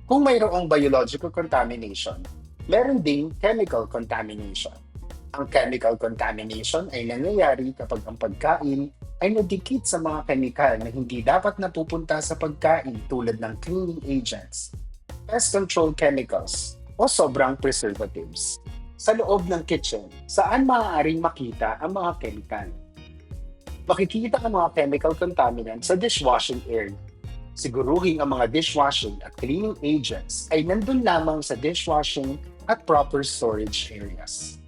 Kung mayroong biological contamination, meron ding chemical contamination. Ang chemical contamination ay nangyayari kapag ang pagkain ay nadikit sa mga kemikal na hindi dapat napupunta sa pagkain tulad ng cleaning agents, pest control chemicals, o sobrang preservatives. Sa loob ng kitchen, saan maaaring makita ang mga kemikal? Makikita ang mga chemical contaminants sa dishwashing area. Siguruhin ang mga dishwashing at cleaning agents ay nandun lamang sa dishwashing at proper storage areas.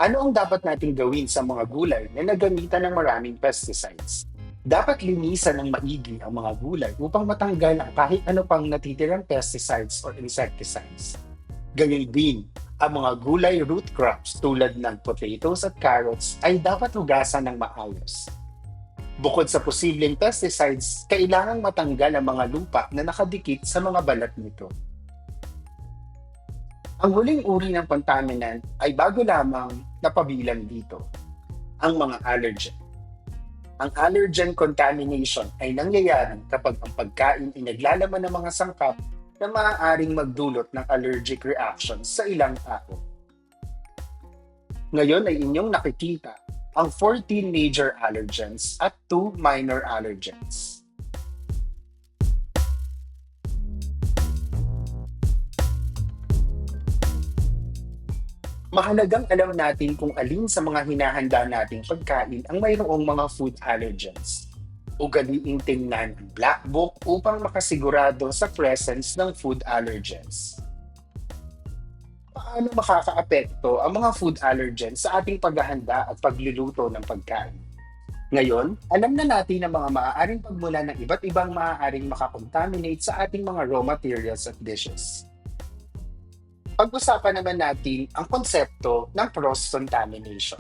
Ano ang dapat nating gawin sa mga gulay na nagamitan ng maraming pesticides? Dapat linisan ng maigi ang mga gulay upang matanggal ang kahit ano pang natitirang pesticides or insecticides. Ganyan din, ang mga gulay root crops tulad ng potatoes at carrots ay dapat hugasan ng maayos. Bukod sa posibleng pesticides, kailangang matanggal ang mga lupa na nakadikit sa mga balat nito. Ang huling uri ng contaminant ay bago lamang napabilang dito, ang mga allergen. Ang allergen contamination ay nangyayari kapag ang pagkain ay naglalaman ng mga sangkap na maaaring magdulot ng allergic reactions sa ilang tao. Ngayon ay inyong nakikita ang 14 major allergens at 2 minor allergens. Mahalagang alam natin kung alin sa mga hinahanda nating pagkain ang mayroong mga food allergens. Ugaliing tingnan ang Black Book upang makasigurado sa presence ng food allergens. Paano makakaapekto ang mga food allergens sa ating paghahanda at pagluluto ng pagkain? Ngayon, alam na natin ang mga maaaring pagmula ng iba't ibang maaaring makakontaminate sa ating mga raw materials at dishes. Pag-usapan naman natin ang konsepto ng cross-contamination.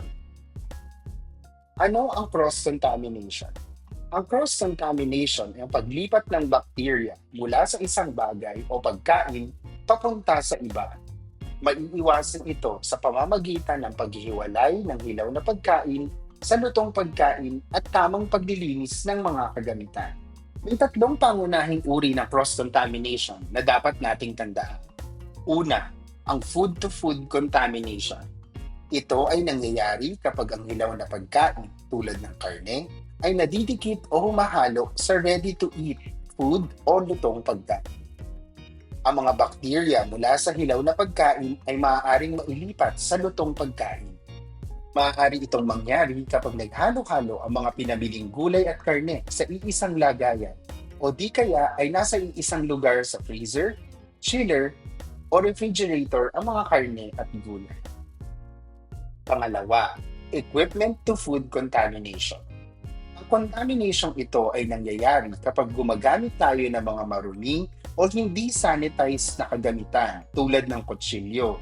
Ano ang cross-contamination? Ang cross-contamination ay ang paglipat ng bakterya mula sa isang bagay o pagkain papunta sa iba. Maiiwasan ito sa pamamagitan ng paghihiwalay ng hilaw na pagkain sa lutong pagkain at tamang paglilinis ng mga kagamitan. May tatlong pangunahing uri ng cross-contamination na dapat nating tandaan. Una, ang food-to-food contamination. Ito ay nangyayari kapag ang hilaw na pagkain tulad ng karne ay nadidikit o humahalo sa ready-to-eat food o lutong pagkain. Ang mga bakterya mula sa hilaw na pagkain ay maaaring mailipat sa lutong pagkain. Maaari itong mangyari kapag naghalo-halo ang mga pinabiling gulay at karne sa iisang lagayan o di kaya ay nasa iisang lugar sa freezer, chiller, o refrigerator ang mga karne at gulay. Pangalawa, equipment to food contamination. Ang contamination ito ay nangyayari kapag gumagamit tayo ng mga marumi o hindi sanitized na kagamitan tulad ng kutsilyo,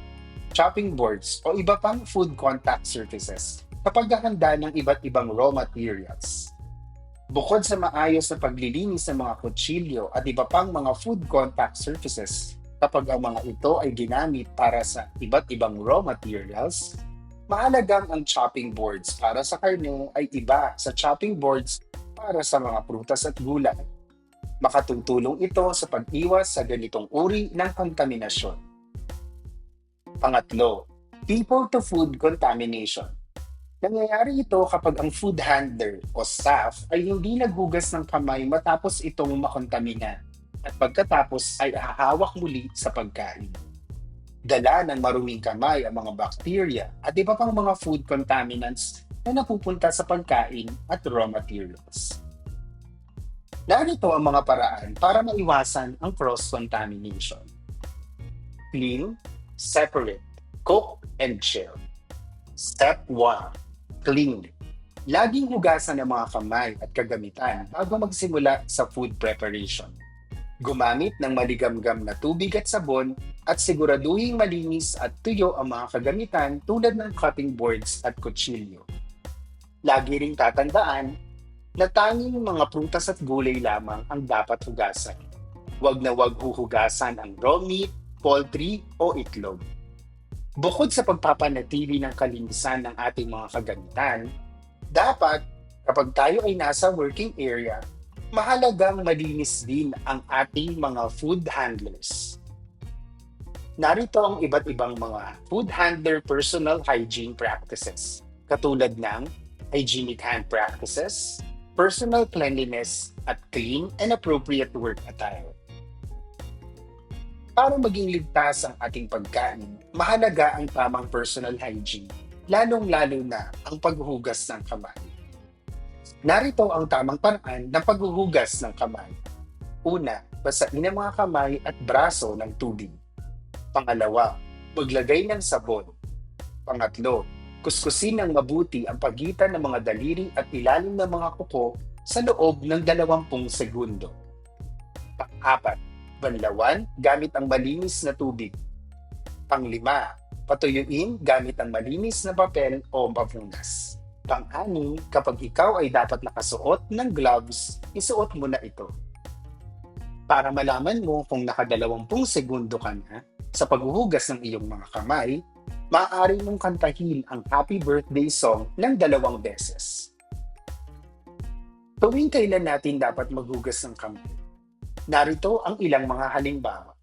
chopping boards o iba pang food contact surfaces sa paghahanda ng iba't ibang raw materials. Bukod sa maayos na paglilinis ng mga kutsilyo at iba pang mga food contact surfaces, kapag ang mga ito ay ginamit para sa iba't ibang raw materials, mahalagang ang chopping boards para sa karne ay iba sa chopping boards para sa mga prutas at gulay. Makatutulong ito sa pag-iwas sa ganitong uri ng kontaminasyon. Pangatlo, people-to-food contamination. Nangyayari ito kapag ang food handler o staff ay hindi naghugas ng kamay matapos itong makontamina at pagkatapos ay hahawak muli sa pagkain. Dala ng maruming kamay ang mga bakterya at iba pang mga food contaminants na napupunta sa pagkain at raw materials. Narito ang mga paraan para maiwasan ang cross-contamination. Clean, separate, cook, and chill. Step 1. Clean. Laging hugasan ang mga kamay at kagamitan bago magsimula sa food preparation. Gumamit ng maligamgam na tubig at sabon at siguraduhing malinis at tuyo ang mga kagamitan tulad ng cutting boards at kutsilyo. Lagi ring tatandaan na tanging mga prutas at gulay lamang ang dapat hugasan. Huwag na huwag huhugasan ang raw meat, poultry o itlog. Bukod sa pagpapanatili ng kalinisan ng ating mga kagamitan, dapat kapag tayo ay nasa working area, Mahalagang malinis din ang ating mga food handlers. Narito ang iba't ibang mga food handler personal hygiene practices, katulad ng hygienic hand practices, personal cleanliness, at clean and appropriate work attire. Para maging ligtas ang ating pagkain, mahalaga ang tamang personal hygiene, lalong-lalo na ang paghuhugas ng kamay. Narito ang tamang paraan ng paghuhugas ng kamay. Una, basain ang mga kamay at braso ng tubig. Pangalawa, maglagay ng sabon. Pangatlo, kuskusin ng mabuti ang pagitan ng mga daliri at ilalim ng mga kuko sa loob ng 20 segundo. Pang-apat, banlawan gamit ang malinis na tubig. Panglima, patuyuin gamit ang malinis na papel o papunas. Pang-anim, kapag ikaw ay dapat nakasuot ng gloves, isuot mo na ito. Para malaman mo kung naka 20 segundo ka na sa paghuhugas ng iyong mga kamay, maaari mong kantahin ang happy birthday song ng 2 beses. Tuwing kailan natin dapat maghugas ng kamay? Narito ang ilang mga halimbawa.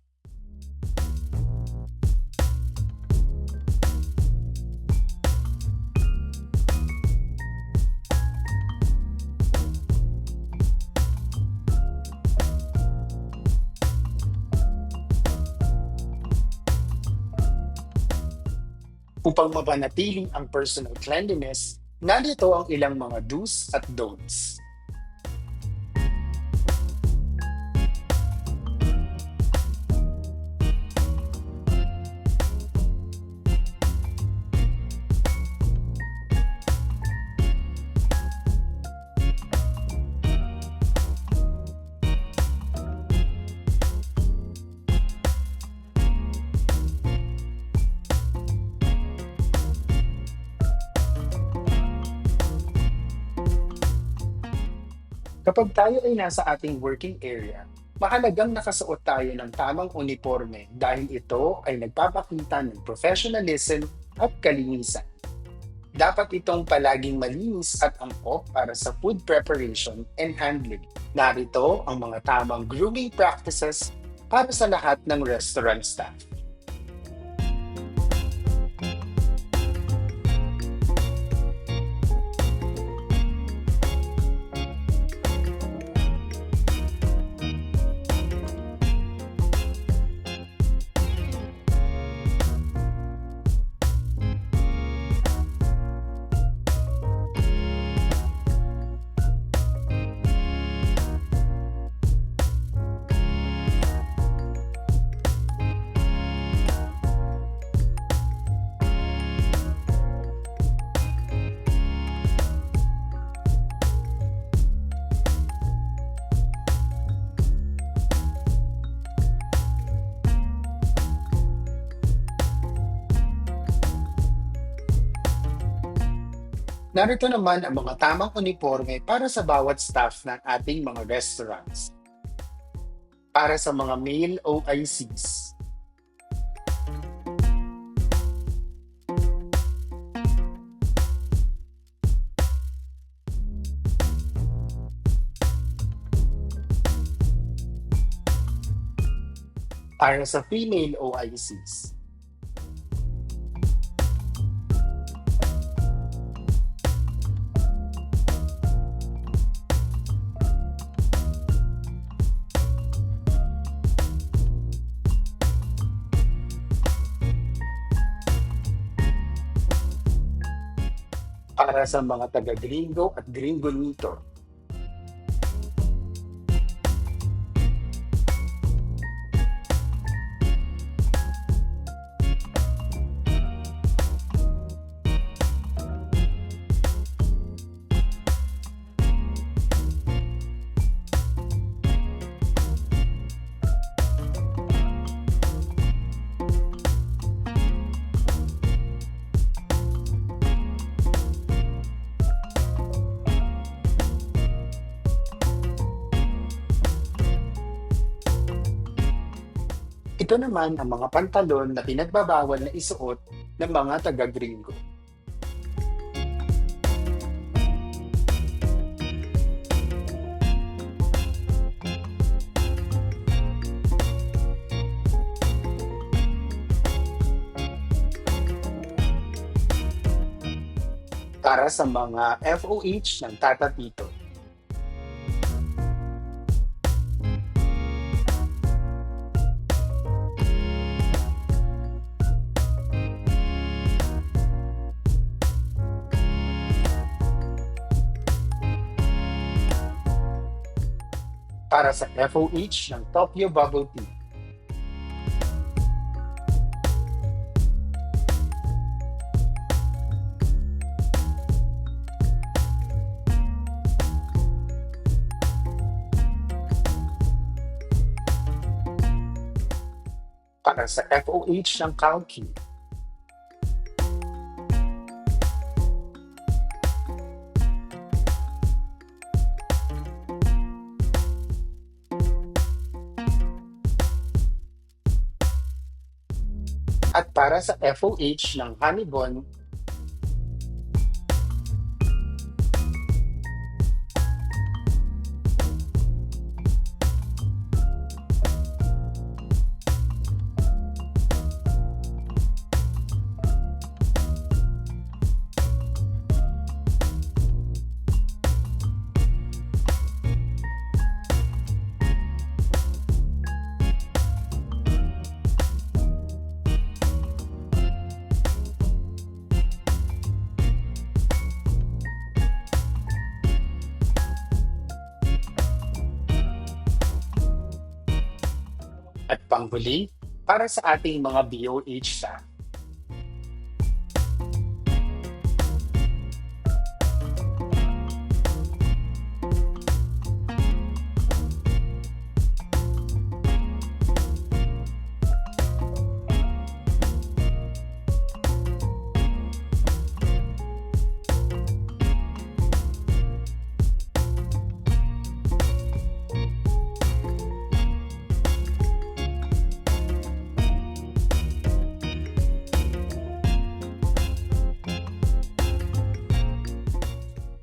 Upang mapanatili ang personal cleanliness, narito ang ilang mga do's at don'ts. Kapag tayo ay nasa ating working area, mahalagang nakasuot tayo ng tamang uniforme dahil ito ay nagpapakita ng professionalism at kalinisan. Dapat itong palaging malinis at angkop para sa food preparation and handling. Narito ang mga tamang grooming practices para sa lahat ng restaurant staff. Narito naman ang mga tamang uniforme para sa bawat staff ng ating mga restaurants. Para sa mga male OICs, para sa female OICs, para sa mga taga-gringo at gringo nito, ito naman ang mga pantalon na pinagbabawal na isuot ng mga taga-gringo. Para sa mga FOH ng Tata Tito. Para sa FOH ng Tokyo Bubble Tea. Para sa FOH ng Kalki. At para sa FOH ng Hanibon, at panghuli, para sa ating mga BOH staff.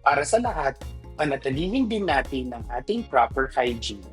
Para sa lahat, panatilihin din natin ang ating proper hygiene.